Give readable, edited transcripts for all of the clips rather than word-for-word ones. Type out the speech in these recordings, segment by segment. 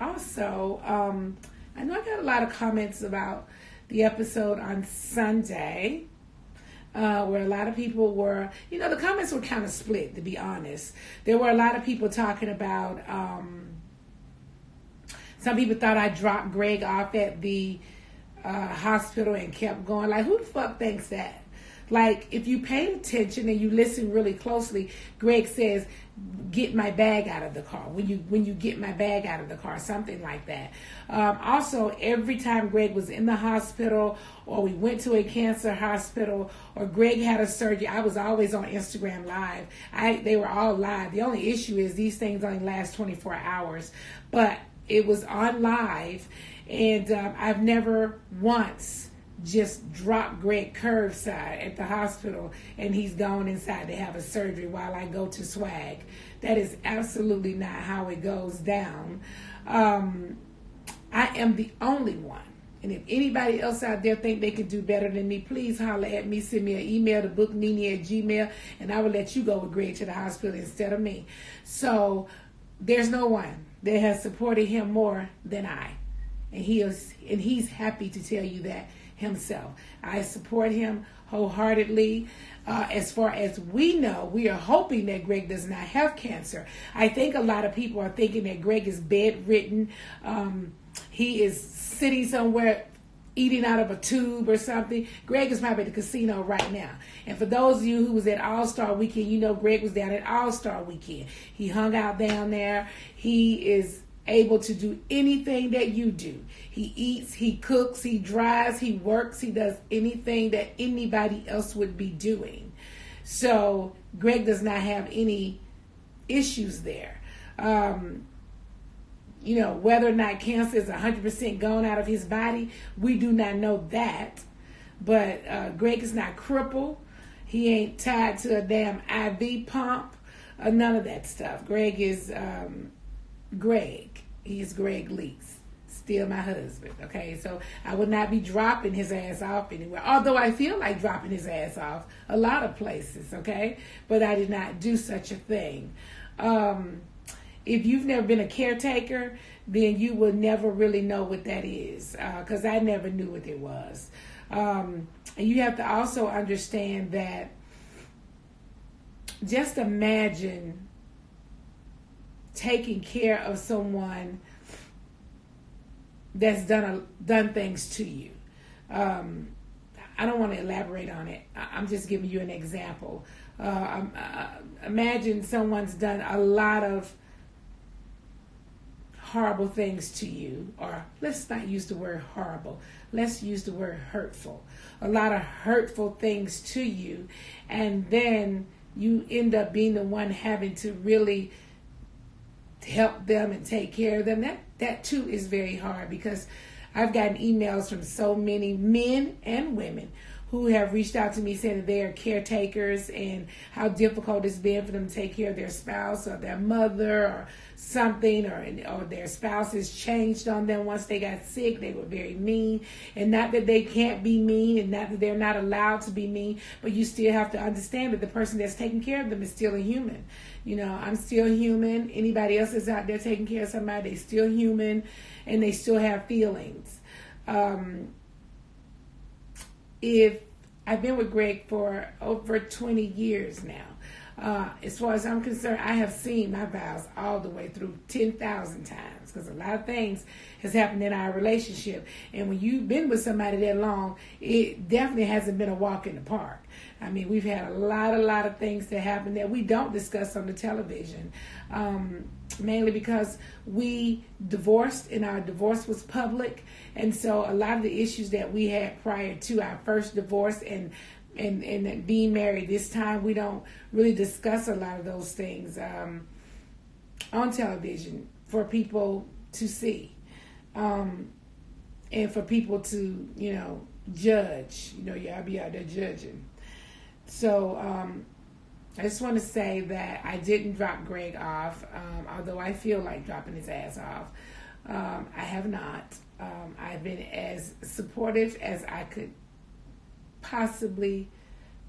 Also, I know I got a lot of comments about the episode on Sunday, where a lot of people were, the comments were kind of split, to be honest. There were a lot of people talking about, some people thought I dropped Greg off at the hospital and kept going. Like, who the fuck thinks that? Like, if you pay attention and you listen really closely, Greg says, "Get my bag out of the car." When you get my bag out of the car, something like that. Also, every time Greg was in the hospital, or we went to a cancer hospital, or Greg had a surgery, I was always on Instagram Live. They were all live. The only issue is these things only last 24 hours, but it was on live, and I've never once just dropped Greg curbside at the hospital and he's gone inside to have a surgery while I go to swag. That is absolutely not how it goes down. I am the only one. And if anybody else out there think they can do better than me, please holler at me. Send me an email to booknene@gmail.com, and I will let you go with Greg to the hospital instead of me. So there's no one that has supported him more than I. And he's happy to tell you that himself. I support him wholeheartedly. As far as we know, we are hoping that Greg does not have cancer. I think a lot of people are thinking that Greg is bedridden. He is sitting somewhere eating out of a tube or something. Greg is probably at the casino right now. And for those of you who was at All-Star Weekend, Greg was down at All-Star Weekend. He hung out down there. He is able to do anything that you do. He eats, he cooks, he drives, he works, he does anything that anybody else would be doing. So Greg does not have any issues there. Whether or not cancer is 100% gone out of his body, we do not know that. But Greg is not crippled. He ain't tied to a damn IV pump. None of that stuff. Greg is Greg. He is Greg Leaks. Still my husband. Okay, so I would not be dropping his ass off anywhere. Although I feel like dropping his ass off a lot of places. Okay, but I did not do such a thing. If you've never been a caretaker, then you will never really know what that is. Because I never knew what it was. And you have to also understand that. Just imagine taking care of someone that's done things to you. I don't want to elaborate on it. I'm just giving you an example. Imagine someone's done a lot of horrible things to you, or let's not use the word horrible. Let's use the word hurtful. A lot of hurtful things to you, and then you end up being the one having to really help them and take care of them. That too is very hard, because I've gotten emails from so many men and women who have reached out to me saying that they are caretakers and how difficult it's been for them to take care of their spouse or their mother or something, or their spouse has changed on them once they got sick. They were very mean, and not that they can't be mean, and not that they're not allowed to be mean, but you still have to understand that the person that's taking care of them is still a human. I'm still human. Anybody else that's out there taking care of somebody, they're still human, and they still have feelings. If I've been with Greg for over 20 years now. As far as I'm concerned, I have seen my vows all the way through 10,000 times, because a lot of things has happened in our relationship. And when you've been with somebody that long, it definitely hasn't been a walk in the park. I mean, we've had a lot of things that happen that we don't discuss on the television, mainly because we divorced and our divorce was public. And so a lot of the issues that we had prior to our first divorce and being married this time, we don't really discuss a lot of those things on television for people to see, and for people to judge. Y'all be out there judging. So I just want to say that I didn't drop Greg off, although I feel like dropping his ass off. I have not. I've been as supportive as I could possibly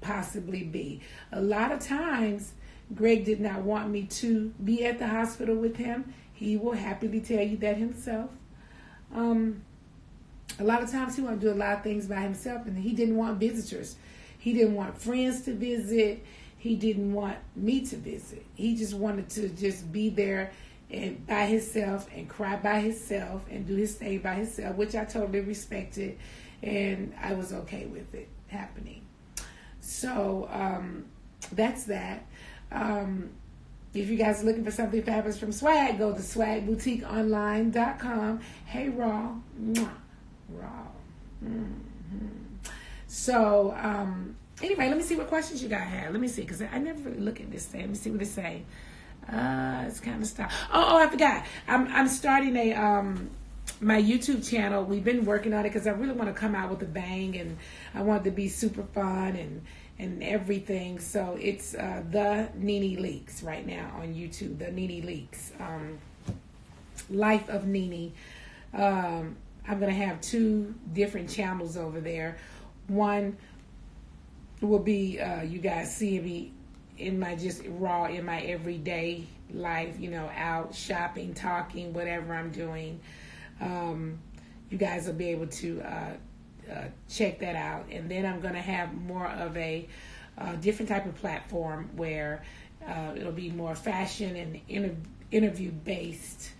be. A lot of times Greg did not want me to be at the hospital with him. He will happily tell you that himself. A lot of times he wanted to do a lot of things by himself, and he didn't want visitors. He didn't want friends to visit. He didn't want me to visit. He just wanted to just be there and by himself and cry by himself and do his thing by himself, which I totally respected, and I was okay with it happening. So that's that. If you guys are looking for something fabulous from Swag, go to swagboutiqueonline.com. Hey, Raw. Mwah. Raw. So, anyway, let me see what questions you guys have. Let me see, because I never really look at this thing. Let me see what it's saying. It's kind of stuff. Oh, I forgot. I'm starting my YouTube channel. We've been working on it because I really want to come out with a bang, and I want it to be super fun and everything. So it's the NeNe Leaks right now on YouTube. The NeNe Leaks, Life of NeNe. I'm gonna have 2 different channels over there. One will be you guys seeing me in my just raw in my everyday life, out shopping, talking, whatever I'm doing. You guys will be able to check that out. And then I'm going to have more of a different type of platform where it'll be more fashion and interview based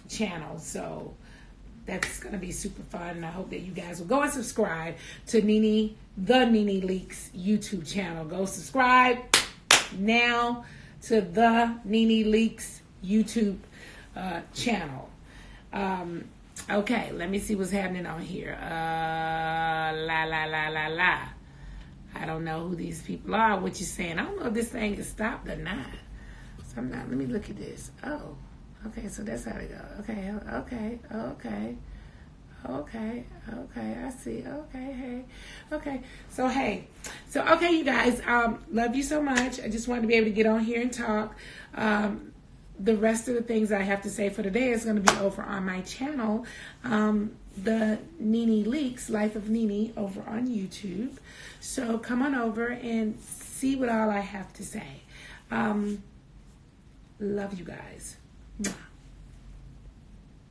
channel. So that's going to be super fun, and I hope that you guys will go and subscribe to NeNe, the NeNe Leaks YouTube channel. Go subscribe now to the NeNe Leaks YouTube channel. Okay, let me see what's happening on here. I don't know who these people are. What you saying? I don't know if this thing is stopped or not. So I'm not. Let me look at this. Oh. Okay, so that's how it go. Okay. I see. Okay, okay, you guys. Love you so much. I just wanted to be able to get on here and talk. The rest of the things I have to say for today is going to be over on my channel, the NeNe Leaks, Life of NeNe, over on YouTube. So come on over and see what all I have to say. Love you guys. Mwah.